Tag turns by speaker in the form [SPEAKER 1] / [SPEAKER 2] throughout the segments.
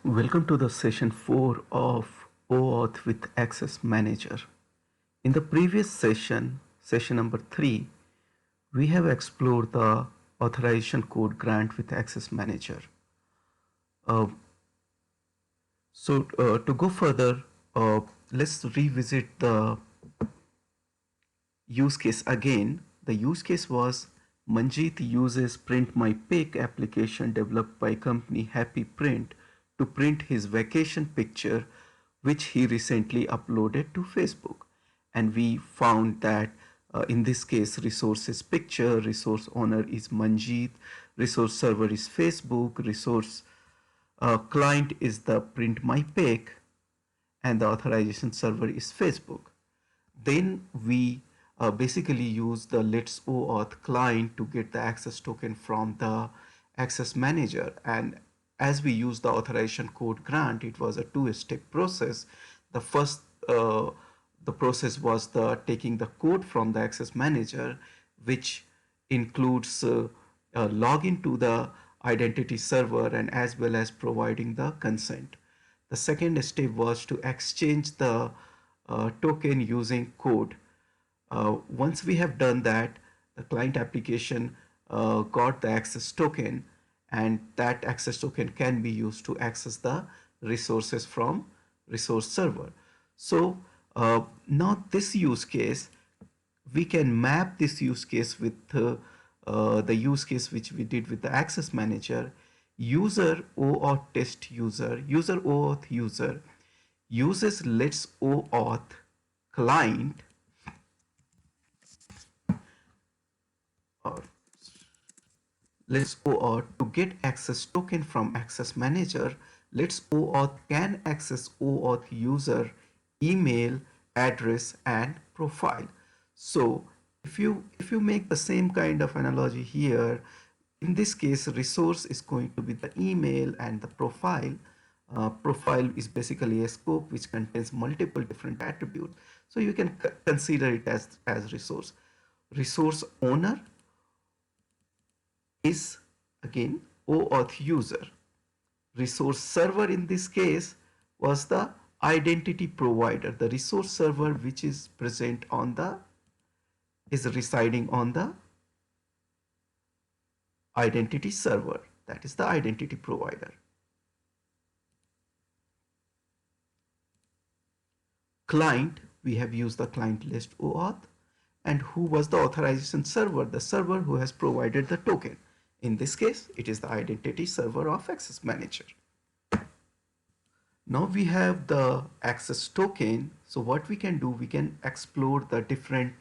[SPEAKER 1] Welcome to the session 4 of OAuth with Access Manager. In the previous session, session number 3, we have explored the authorization code grant with Access Manager. Uh, to go further, let's revisit the use case again. The use case was Manjeet uses Print My Pic application developed by company Happy Print to print his vacation picture which he recently uploaded to Facebook. And we found that in this case resource is picture, resource owner is Manjeet, resource server is Facebook, resource client is the Print My Pic, and the authorization server is Facebook. Then we basically use the Let's OAuth client to get the access token from the access manager. And as we use the authorization code grant, it was a two-step process. The first, the process was the taking the code from the access manager, which includes login to the identity server and as well as providing the consent. The second step was to exchange the token using code. Once we have done that, the client application got the access token, and that access token can be used to access the resources from resource server. So now this use case, we can map this use case with the use case which we did with the access manager. User OAuth test user OAuth user uses Let's OAuth client or Let's OAuth to get access token from access manager. Let's OAuth can access OAuth user email, address and profile. So if you make the same kind of analogy here, in this case resource is going to be the email and the profile. Profile is basically a scope which contains multiple different attributes. So you can consider it as resource. Resource owner is again OAuth user. Resource server in this case was the identity provider. The resource server which is present on the is residing on the identity server, that is the identity provider. Client, we have used the client list OAuth, and who was the authorization server? The server who has provided the token. In this case, it is the identity server of Access Manager. Now we have the access token. So what we can do, we can explore the different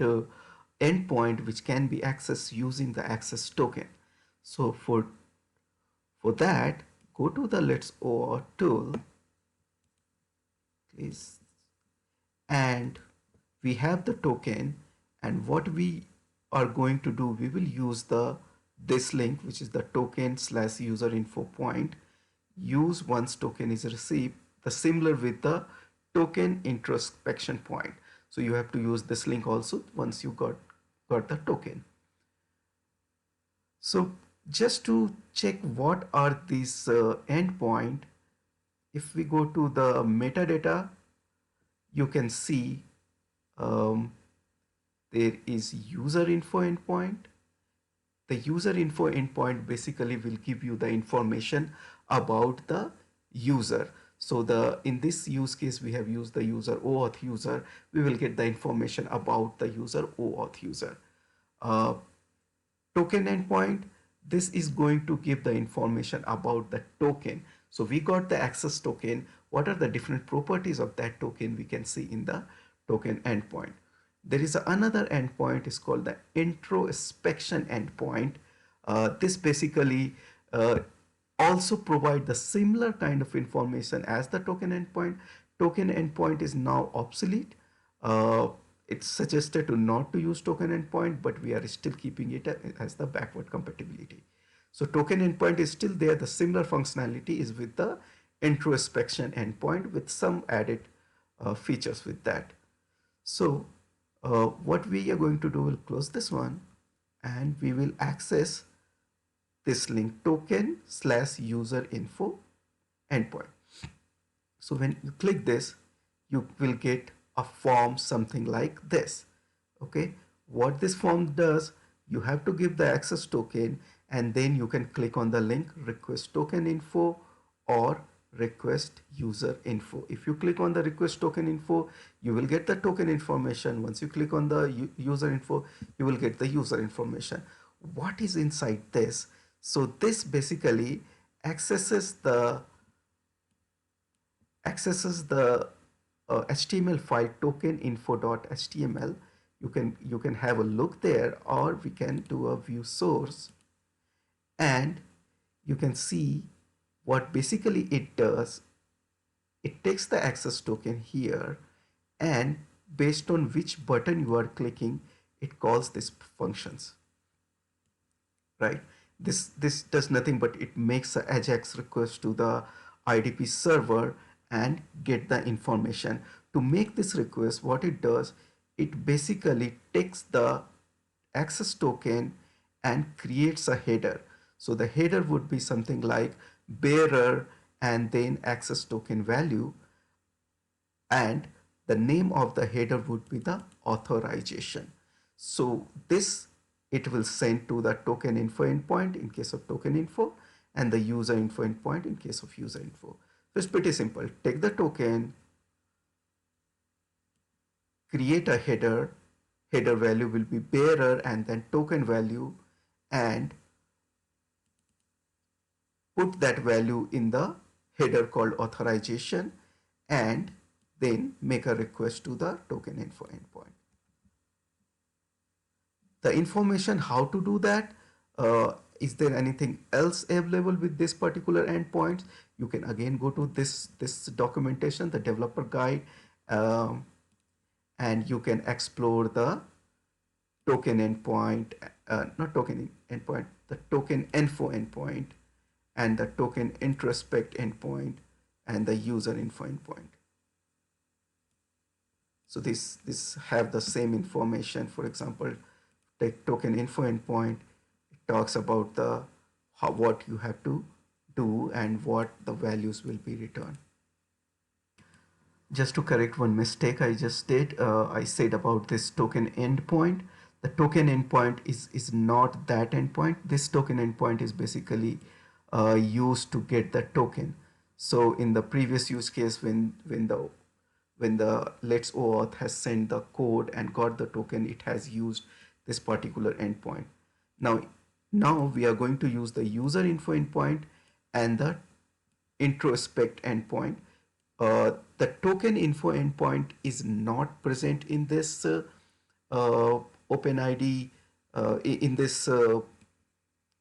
[SPEAKER 1] endpoint which can be accessed using the access token. So for that, go to the Let's OAuth tool, please, and we have the token, and what we are going to do, we will use this link, which is the token/UserInfo point. Use once token is received, the similar with the TokenIntrospection point. So you have to use this link also once you got the token. So just to check what are these endpoint, if we go to the metadata, you can see there is UserInfo endpoint. The UserInfo endpoint basically will give you the information about the user. So in this use case, we have used the user OAuth user. We will get the information about the user OAuth user. Token endpoint, this is going to give the information about the token. So we got the access token. What are the different properties of that token we can see in the token endpoint. There is another endpoint is called the introspection endpoint. This basically also provide the similar kind of information as the token endpoint. Token endpoint is now obsolete. It's suggested to not to use token endpoint, but we are still keeping it as the backward compatibility. So token endpoint is still there. The similar functionality is with the introspection endpoint with some added features with that. So what we are going to do, we'll close this one and we will access this link token/UserInfo endpoint. So when you click this, you will get a form something like this. Okay, what this form does, you have to give the access token, and then you can click on the link request token info or request user info. If you click on the request token info, you will get the token information. Once you click on the user info, you will get the user information. What is inside this? So this basically accesses the HTML file tokeninfo.html. You can have a look there, or we can do a view source, and you can see what basically it does. It takes the access token here, and based on which button you are clicking, it calls these functions, right? This does nothing but it makes a AJAX request to the IDP server and get the information. To make this request, what it does, it basically takes the access token and creates a header. So the header would be something like bearer and then access token value, and the name of the header would be the authorization. So this, it will send to the tokeninfo endpoint in case of tokeninfo, and the UserInfo endpoint in case of UserInfo. So it's pretty simple. Take the token, create a header, header value will be bearer and then token value, and put that value in the header called authorization, and then make a request to the tokeninfo endpoint. The information how to do that, is there anything else available with this particular endpoint? You can again go to this documentation, the developer guide, um, and you can explore the token endpoint, not token endpoint, the tokeninfo endpoint, and the tokenintrospect endpoint, and the UserInfo endpoint. So this have the same information. For example, take tokeninfo endpoint, it talks about the what you have to do and what the values will be returned. Just to correct one mistake I just did, I said about this token endpoint. The token endpoint is not that endpoint. This token endpoint is basically used to get the token. So in the previous use case, when the Let's OAuth has sent the code and got the token, it has used this particular endpoint. Now we are going to use the user info endpoint and the introspect endpoint. The token info endpoint is not present in this OpenID, in this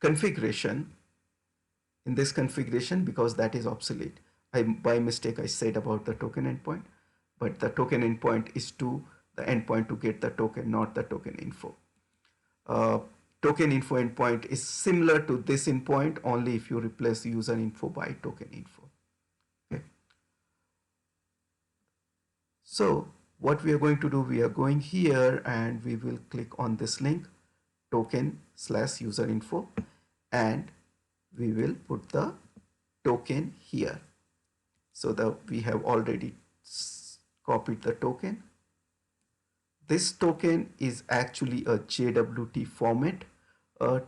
[SPEAKER 1] configuration, because that is obsolete. By mistake I said about the token endpoint, but the token endpoint is to the endpoint to get the token, not the token info. Token info endpoint is similar to this endpoint, only if you replace user info by token info. Okay. So what we are going to do, we are going here and we will click on this link, token/userinfo, and we will put the token here. So we have already copied the token. This token is actually a JWT format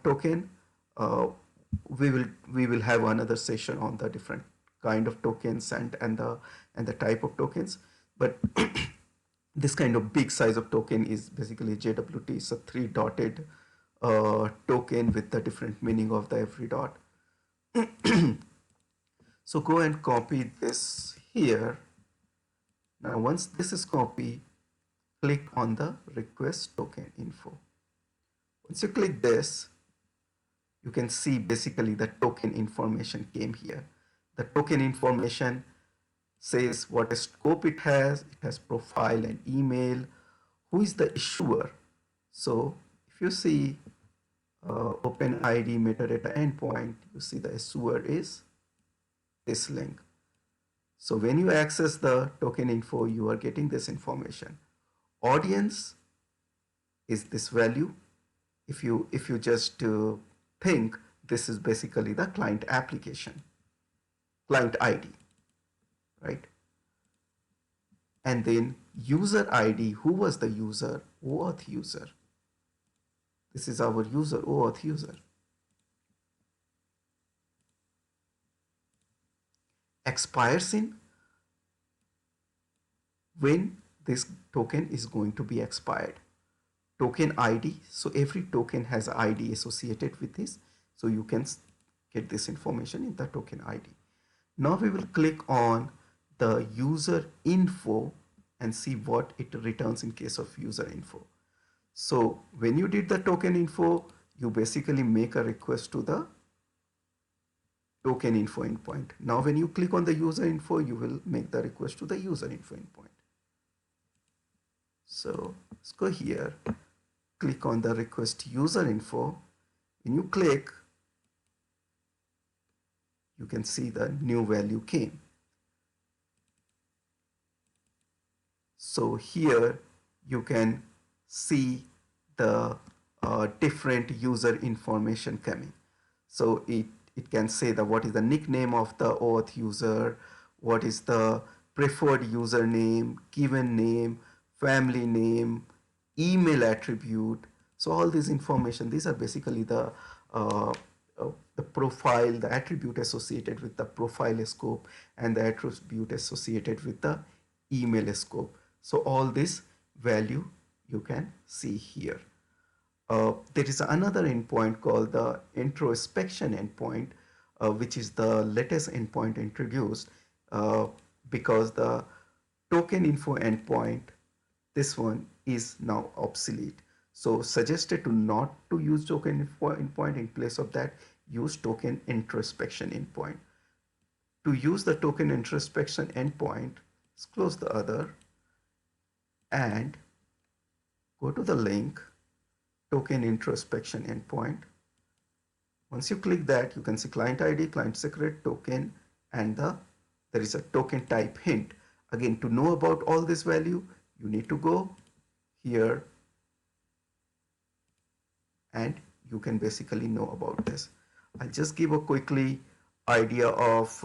[SPEAKER 1] token. We will have another session on the different kind of tokens and the type of tokens. But this kind of big size of token is basically JWT. It's a 3-dotted token with the different meaning of the every dot. So go and copy this here. Now once this is copied, click on the request token info. Once you click this, you can see basically the token information came here. The token information says what scope it has profile and email, who is the issuer. So if you see OpenID metadata endpoint, you see the issuer is this link. So when you access the token info, you are getting this information. Audience is this value. If you just think, this is basically the client application, client ID, right? and then user ID. Who was the user? OAuth user. This is our user, OAuth user. Expires in when this token is going to be expired. Token ID. So every token has ID associated with this. So you can get this information in the token ID. Now we will click on the user info and see what it returns in case of user info. So when you did the token info, you basically make a request to the token info endpoint. Now when you click on the user info, you will make the request to the user info endpoint. So let's go here, click on the request user info. When you click, you can see the new value came. So here you can see the different user information coming. So it can say the what is the nickname of the OAuth user, what is the preferred username, given name, family name, email attribute. So all this information, these are basically the profile, the attribute associated with the profile scope and the attribute associated with the email scope. So all this value you can see here. There is another endpoint called the introspection endpoint, which is the latest endpoint introduced because the tokeninfo endpoint, this one is now obsolete. So suggested to not to use tokeninfo endpoint. In place of that, use tokenintrospection endpoint. To use the tokenintrospection endpoint, let's close the other and go to the link tokenintrospection endpoint. Once you click that, you can see client ID, client secret, token, and there is a token type hint. Again, to know about all this value, you need to go here and you can basically know about this. I'll just give a quickly idea of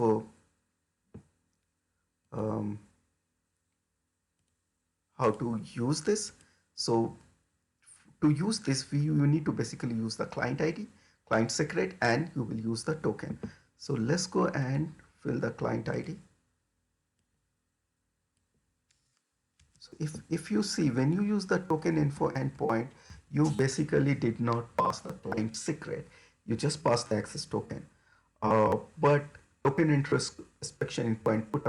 [SPEAKER 1] how to use this. So to use this, you need to basically use the client ID, client secret, and you will use the token. So let's go and fill the client ID. So if you see, when you use the tokeninfo endpoint, you basically did not pass the client secret. You just passed the access token. But token introspection endpoint put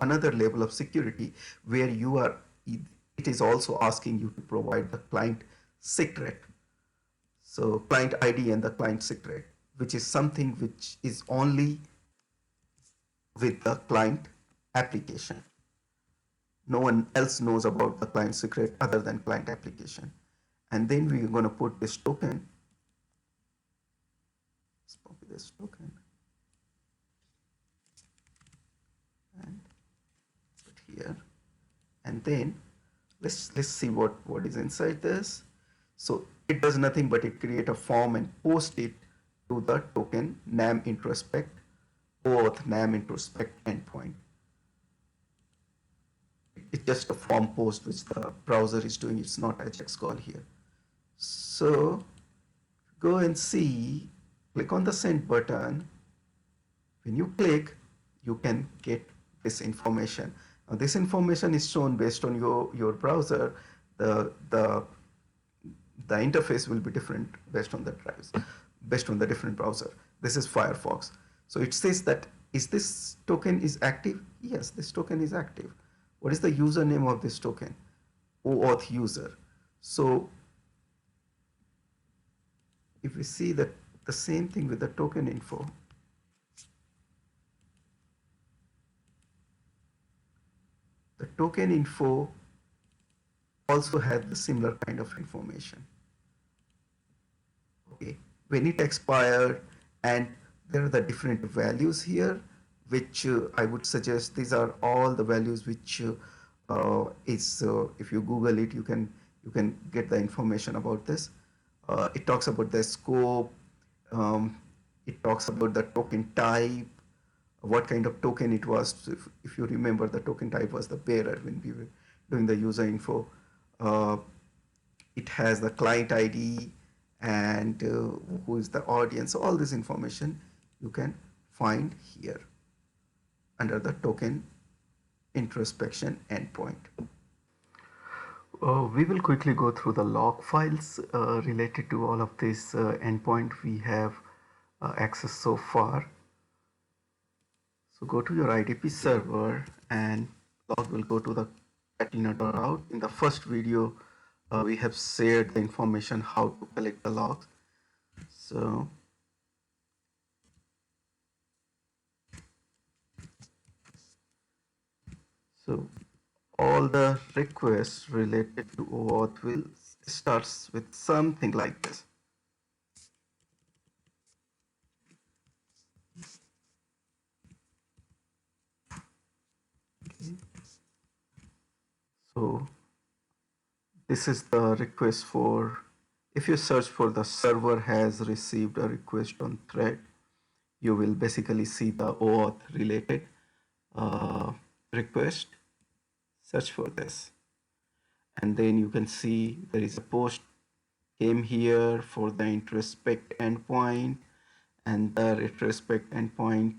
[SPEAKER 1] another level of security where you are, it is also asking you to provide the client secret. So client ID and the client secret, which is something which is only with the client application. No one else knows about the client secret other than client application. And then we're going to put this token. Let's copy this token and put here. And then let's see what is inside this. So it does nothing but it create a form and post it to the token nam introspect OAuth nam introspect endpoint. It's just a form post which the browser is doing. It's not Ajax call here. So go and see, click on the send button. When you click, you can get this information. Now this information is shown based on your browser. The interface will be different based on the drives, based on the different browser. This is Firefox. So it says that, is this token is active? Yes, this token is active. What is the username of this token? OAuth user. So if we see that the same thing with the token info, the token info also has the similar kind of information. Okay, when it expired, and there are the different values here, which I would suggest these are all the values which if you Google it, you can get the information about this. It talks about the scope. It talks about the token type. what kind of token it was. If you remember, the token type was the bearer when we were doing the user info. Uh, it has the client ID and who is the audience. So all this information you can find here under the token introspection endpoint. We will quickly go through the log files related to all of this endpoint we have accessed so far. So go to your IDP server and log will go to the patina.out. In the first video, we have shared the information how to collect the logs. So all the requests related to OAuth will starts with something like this. Okay. So this is the request for, if you search for the server has received a request on thread, you will basically see the OAuth related request. Search for this. And then you can see there is a post came here for the introspect endpoint, and the retrospect endpoint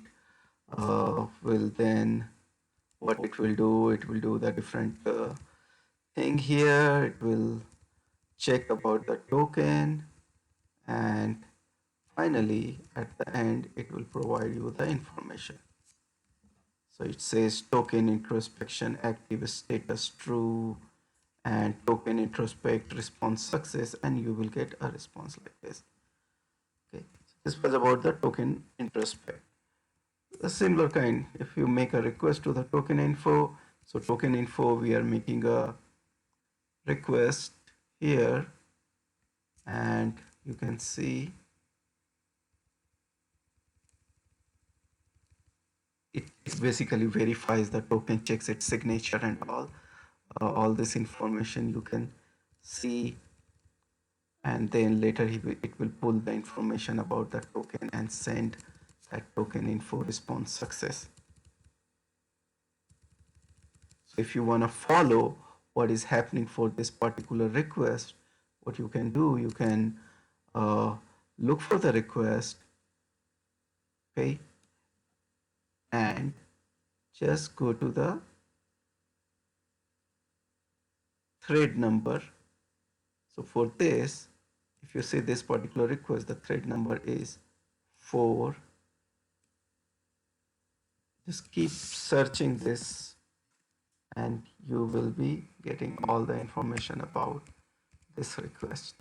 [SPEAKER 1] will then, what it will do the different thing here. It will check about the token, and finally at the end it will provide you the information. So it says token introspection active status true and token introspect response success, and you will get a response like this. Okay, so this was about the token introspect. A similar kind, if you make a request to the token info, so token info, we are making a request here, and you can see it basically verifies the token, checks its signature and all this information you can see, and then later it will pull the information about the token and send that token info response success. So if you want to follow what is happening for this particular request, what you can do, you can look for the request, okay, and just go to the thread number. So for this, if you see this particular request, the thread number is 4. Just keep searching this and you will be getting all the information about this request.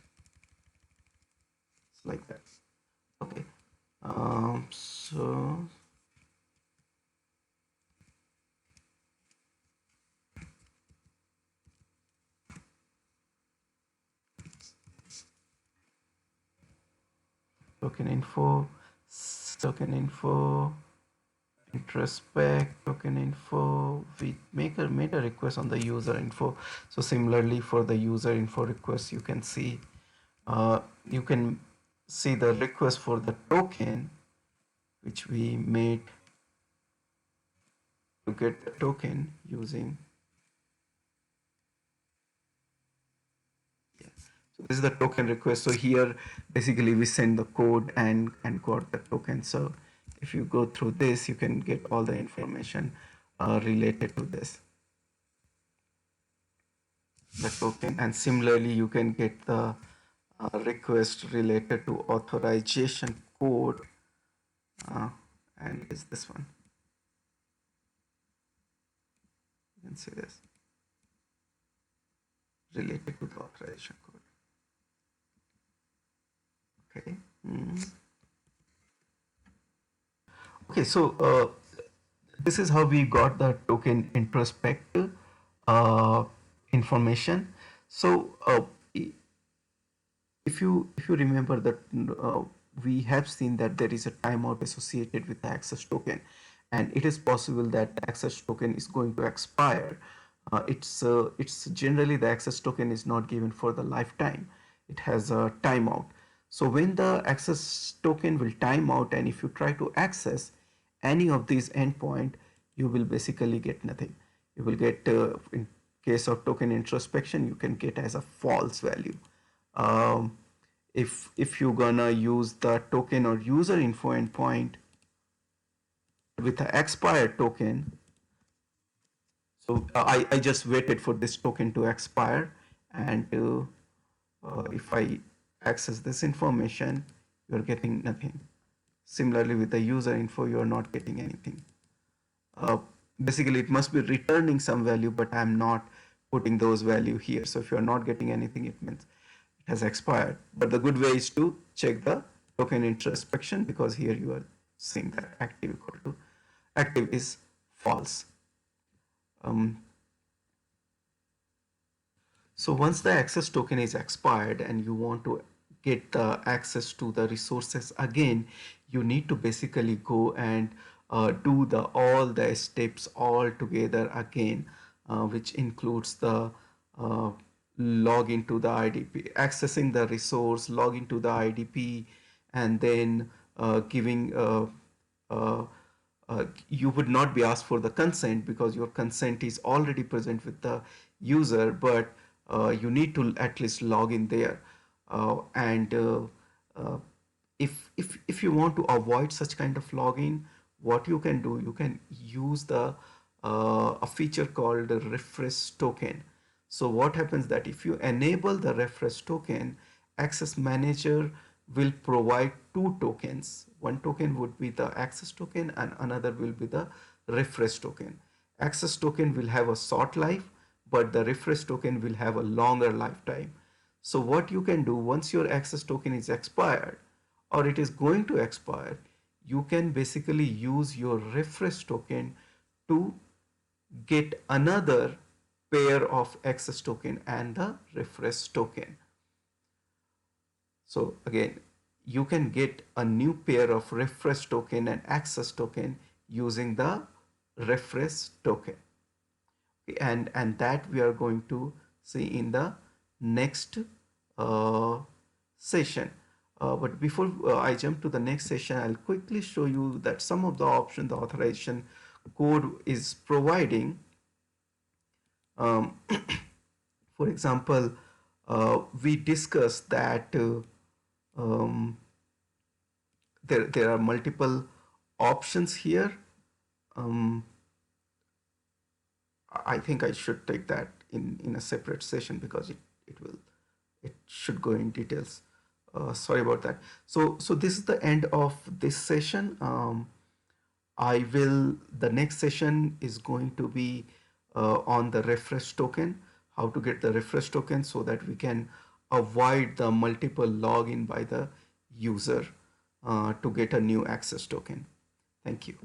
[SPEAKER 1] It's like that. Okay. So tokeninfo, tokeninfo, introspect, tokeninfo. We made a request on the user info. So similarly for the user info request, you can see the request for the token which we made to get the token using. So this is the token request. So here basically we send the code and got the token. So if you go through this, you can get all the information related to this, the token. And similarly you can get the request related to authorization code, and it's this one. You can see this related to the authorization code. Okay. Okay, so this is how we got the token introspect information. So if you remember that we have seen that there is a timeout associated with the access token, and it is possible that the access token is going to expire. It's generally the access token is not given for the lifetime. It has a timeout. So when the access token will time out, and if you try to access, any of these endpoint, you will basically get nothing. You will get, in case of token introspection, you can get as a false value. Um, if you're gonna use the token or user info endpoint with an expired token, so I just waited for this token to expire, and if I access this information, you're getting nothing. Similarly, with the user info, you're not getting anything. Uh, Basically, it must be returning some value, but I'm not putting those value here. So if you're not getting anything, it means it has expired. But the good way is to check the token introspection, because here you are seeing that active equal to active is false. Um, So once the access token is expired and you want to get the access to the resources again, you need to basically go and do the all the steps all together again, which includes the uh, log into the IDP, accessing the resource, log into the IDP, and then giving uh, you would not be asked for the consent because your consent is already present with the user, but you need to at least log in there. And uh, if you want to avoid such kind of login, what you can do, you can use the a feature called the refresh token. So what happens that if you enable the refresh token, access manager will provide two tokens. One token would be the access token and another will be the refresh token. Access token will have a short life, but the refresh token will have a longer lifetime. So what you can do, once your access token is expired or it is going to expire, you can basically use your refresh token to get another pair of access token and the refresh token. So again, you can get a new pair of refresh token and access token using the refresh token. And that we are going to see in the next uh, session. But before I jump to the next session, I'll quickly show you that some of the options the authorization code is providing. Um, for example, we discussed that um, there are multiple options here. Um, I think I should take that in a separate session because it should go in details. Sorry about that. So this is the end of this session. The next session is going to be on the refresh token, how to get the refresh token so that we can avoid the multiple login by the user to get a new access token. Thank you.